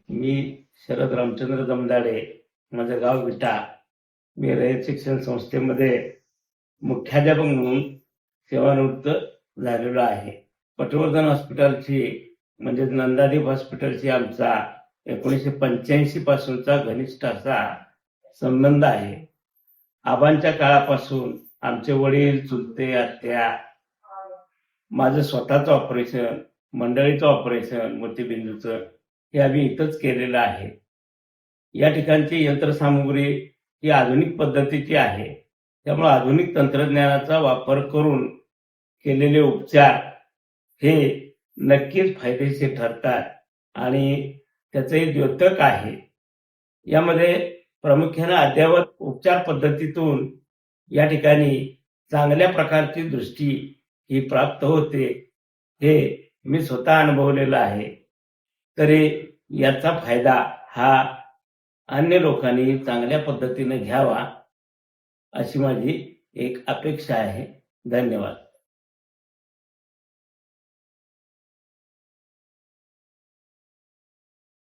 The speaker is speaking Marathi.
मी शरद रामचंद्र जमदाडे, माझं गाव विटा. मी रयत शिक्षण संस्थेमध्ये मुख्याध्यापक म्हणून सेवानिवृत्त झालेलो आहे. पटवर्धन हॉस्पिटलची म्हणजे नंदादीप हॉस्पिटलची आमचा 1985 पासूनचा घनिष्ठ असा संबंध आहे. आबांच्या काळापासून आमचे वडील, चुलते, आत्या, माझं स्वतःचं ऑपरेशन, मंडळीचं ऑपरेशन मोतीबिंदूचं हे आम्ही इथंच केलेलं आहे. या ठिकाणची यंत्रसामुग्री ही आधुनिक पद्धतीची आहे, त्यामुळे आधुनिक तंत्रज्ञानाचा वापर करून केलेले उपचार हे नक्कीच फायदेशीर ठरतात आणि त्याचंही द्योतक आहे. यामध्ये प्रामुख्याने अद्ययावत उपचार पद्धतीतून या ठिकाणी चांगल्या प्रकारची दृष्टी ही प्राप्त होते, हे मी स्वतः अनुभवलेलं आहे. तरी याचा फायदा हा अन्य लोकांनी चांगल्या पद्धतीने घ्यावा अशी माझी एक अपेक्षा आहे. धन्यवाद.